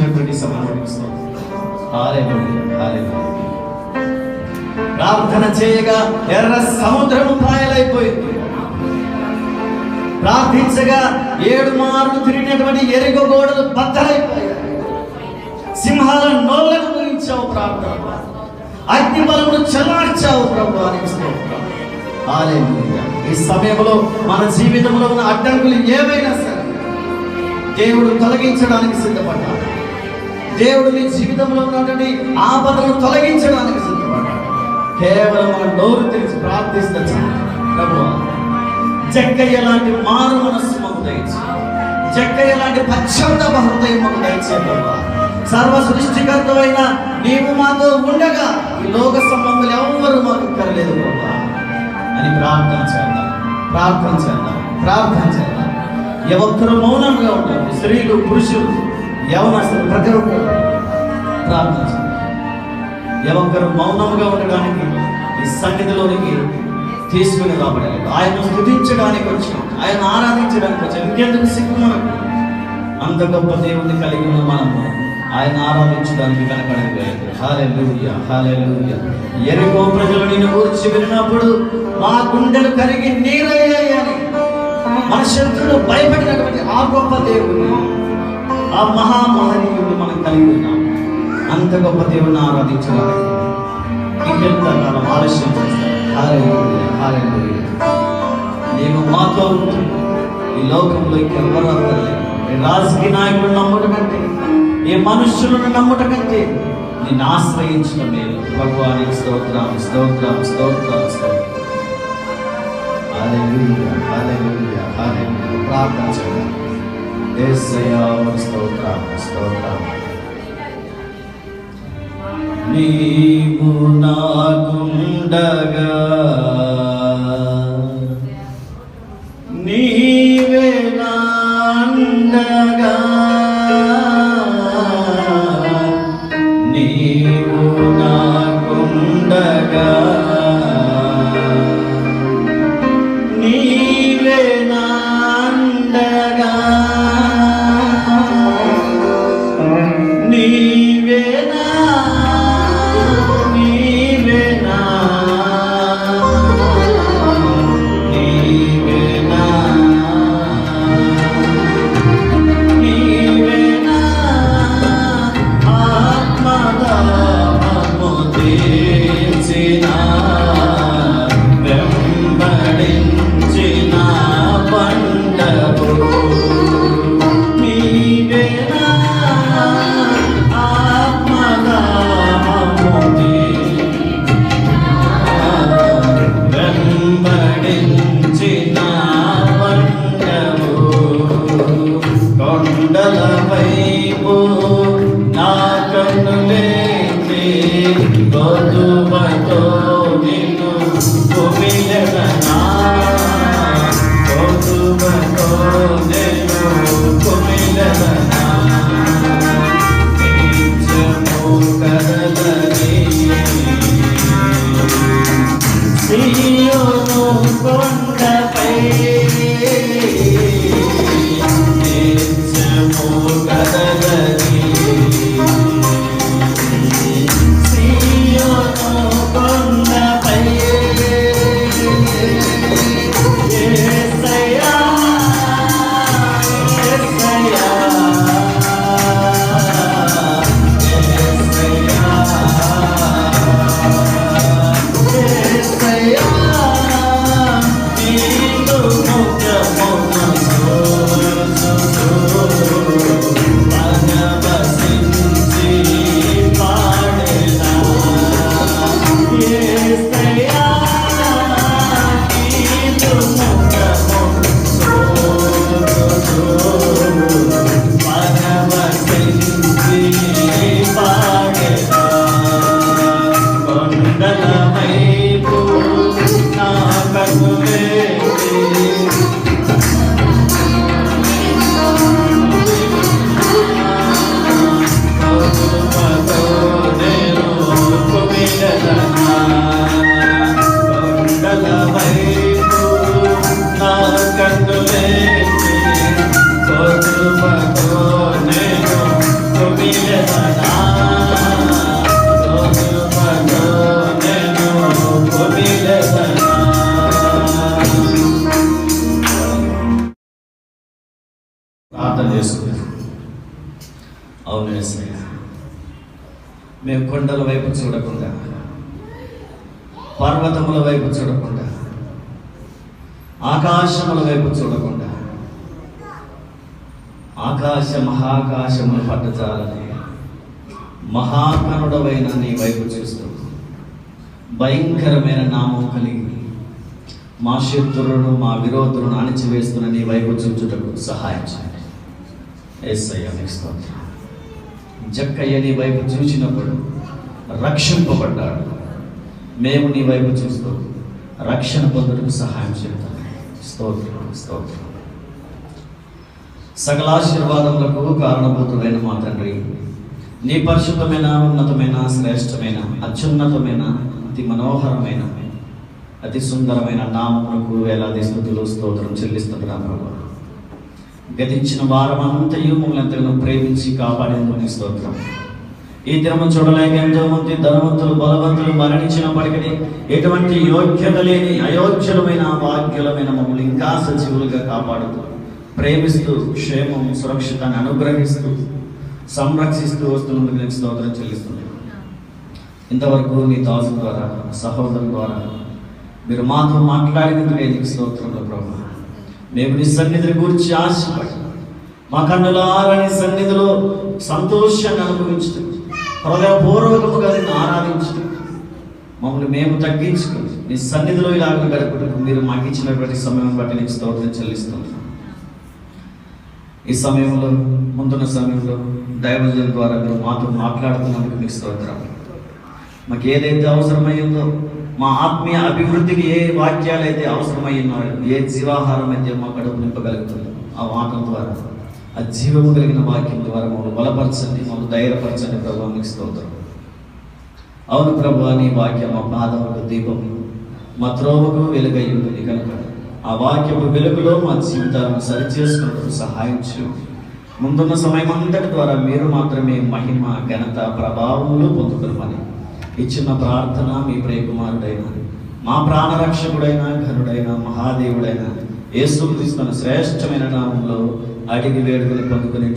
ఇచ్చినటువంటి సమయం ప్రార్థన చేయగా ఎర్ర సముద్రము పాయలైపోయింది. ప్రార్థించగా 7 మార్లు తిరిగినటువంటి ఎరుగ గోడలు బద్దలైపోయాయి. సింహాల నోళ్లను ముగించావు ప్రార్థన, అగ్ని బలమును చల్లార్చావు ప్రభువా. హల్లెలూయా. ఈ సమయంలో మన జీవితంలో ఉన్న అడ్డంకులు ఏవైనా సరే దేవుడు తొలగించడానికి సిద్ధపడ్డాడు. దేవుడు నీ జీవితంలో ఉన్నటువంటి ఆపదను తొలగించడానికి సిద్ధపడ్డాడు. కేవలం మన నోరు తెరిచి ప్రార్థిస్తే ప్రభువా, జక్కయ్య లాంటి మారు మనస్సు మాకు దయచే, జక్కయ్య లాంటి పశ్చాత్తాప హృదయం మాకు దయచే ప్రభువా. సర్వ సృష్టికర్తవైన నీవు మాతో ఉండగా ఈ లోక సంబంధాలు ఎవ్వరూ మాకు కరలేదు ప్రభువా అని ప్రార్థన చేద్దాం, ప్రార్థన చేద్దాం, ప్రార్థన చేద్దాం. ఏ ఒక్కరు మౌనంగా ఉంటారు, స్త్రీలు పురుషులు యవనస్తులు ప్రతి ఒక్కరు ప్రార్థన చేద్దాం. ఏ ఒక్కరు మౌనంగా ఉండడానికి ఈ సన్నిధిలోనికి తీసుకుని రాబడలేదు. ఆయన స్తుతించడానికి వచ్చాం, ఆయన ఆరాధించడానికి వచ్చాం. ఇంకెందుకు సిగ్గు మనకు? అంత గొప్ప దేవుని కలిగి ఉన్న మనము ఆయన ఆరాధించడానికి కనపడలేదు. హల్లెలూయా, హల్లెలూయా. యెరికో ప్రజలు నిన్ను గురించి విన్నప్పుడు మా గుండెలు కరిగి నీరయ్యాయని మన శత్రులు భయపడినటువంటి ఆ గొప్ప దేవుని, ఆ మహామహనీయుడు మనం కలిగి ఉన్నాం. అంత గొప్ప దేవుని ఆరాధించడానికి ఇంకెంత కాలం ఆలస్యం చేస్తాం? హల్లెలూయా, హల్లెలూయా. నీవు మాతో ఉంటే ఈ లోకంలో ఇంకెవరు అక్కర్లేదు. రాజకీయ నాయకులు నమ్ముట కంటే, ఏ మనుష్యులను నమ్ముట కంటే నిన్ను ఆశ్రయించడం లేదు. భగవానికి స్తోత్రం, స్తోత్రం, స్తోత్రం, స్తోత్రం. హల్లెలూయా, హల్లెలూయా, హల్లెలూయా. ప్రార్థన చేద్దాం. యేసయ్యా స్తోత్రం, స్తోత్రం. నీవు నాకుండగా నీవే నాండగా, నీవు నాకుండగా నీవే నాండగా, నీవే నా ప్రార్థన చేసుకున్నాం. అవును యేసయ్య, మేము కొండల వైపు చూడకుండా, పర్వతముల వైపు చూడకుండా, ఆకాశముల వైపు చూడకుండా, ఆకాశ మహాకాశములు పట్టజాలని మహాకనుడవైన నీ వైపు చూస్తూ భయంకరమైన నామం కలిగి మా శత్రువులను మా విరోధులను అణిచివేస్తున్న నీ వైపు చూచుటకు సహాయం చేయండి. యేసయ్య నీకు స్తోత్రం. జక్కయ్య నీ వైపు చూసినప్పుడు రక్షింపబడ్డాడు. మేము నీ వైపు చూస్తూ రక్షణ పొందుటకు సహాయం చేద్దాం. స్తోత్రం స్తోత్రం. సకల ఆశీర్వాదములకు కారణభూతుడైన మా తండ్రి, నీ పరిశుద్ధమైన, ఉన్నతమైన, శ్రేష్టమైన, అత్యున్నతమైన, అతి మనోహరమైన, అతి సుందరమైన నామమునకు వేలాది స్తుతులు స్తోత్రం చెల్లిస్తున్నాం ప్రభు. గతించిన వారమంతయు మమ్మల్ని ఎంతగానో ప్రేమించి కాపాడేందుకు నీ స్తోత్రం. ఈ దినము చూడలేక ఎంతో మంది ధనవంతులు, బలవంతులు మరణించినప్పటికీ ఎటువంటి యోగ్యత లేని అయోగ్యులమైన, అభాగ్యులమైన మమ్మల్ని ఇంకా సజీవులుగా కాపాడుతూ, ప్రేమిస్తూ, క్షేమం, సురక్షితాన్ని అనుగ్రహిస్తూ, సంరక్షిస్తూ వస్తున్నందుకు నీకు స్తోత్రం చెల్లిస్తున్నాం. ఇంతవరకు నీ దాసు ద్వారా, సహోదరుల ద్వారా మీరు మాతో మాట్లాడినందుకే నీకు స్తోత్రంలో ప్రభు. మేము నీ సన్నిధిని గురించి ఆశపడి మా కన్నులారా నీ సన్నిధిలో సంతోషాన్ని అనుభవించడం, హృదయపూర్వకముగా నిన్ను ఆరాధించడం, మమ్మల్ని మేము తగ్గించుకుని నీ సన్నిధిలో ఇలాగ గడపటకు మీరు మాకు ఇచ్చినటువంటి సమయం బట్టి నీకు స్తోత్రం చెల్లిస్తున్నాం. ఈ సమయంలో, ముందున్న సమయంలో దైవజనుల ద్వారా మీరు మాతో మాట్లాడుతున్నందుకు మీకు స్తోత్రం. మాకు ఏదైతే అవసరమైందో, మా ఆత్మీయ అభివృద్ధికి ఏ వాక్యాలు అయితే అవసరమైనాయో, ఏ జీవాహారం అయితే మా కడుపు నింపగలుగుతుందో, ఆ వాక్యం ద్వారా, ఆ జీవము కలిగిన వాక్యం ద్వారా మమ్మల్ని బలపరచండి, మమ్మల్ని ధైర్యపరచండి ప్రభు. మీకు స్తోత్రం. అవును ప్రభు, నీ వాక్యం మా పాదములకు దీపము, మా త్రోవకు వెలుగై ఉంది కనుక ఆ వాక్యపు వెలుగులో మా జీవితాలను సరిచేసుకున్నప్పుడు సహాయం చేయండి. ముందున్న సమయం అంతటి ద్వారా మీరు మాత్రమే మహిమ, ఘనత, ప్రభావములు పొందుకునమని ఈ చిన్న ప్రార్థన మీ ప్రియకుమారుడైన, మా ప్రాణరక్షకుడైన, ఘనుడైన, మహాదేవుడైన యేసుక్రీస్తు శ్రేష్టమైన నామంలో అడిగి వేడుకలు పొందుకుని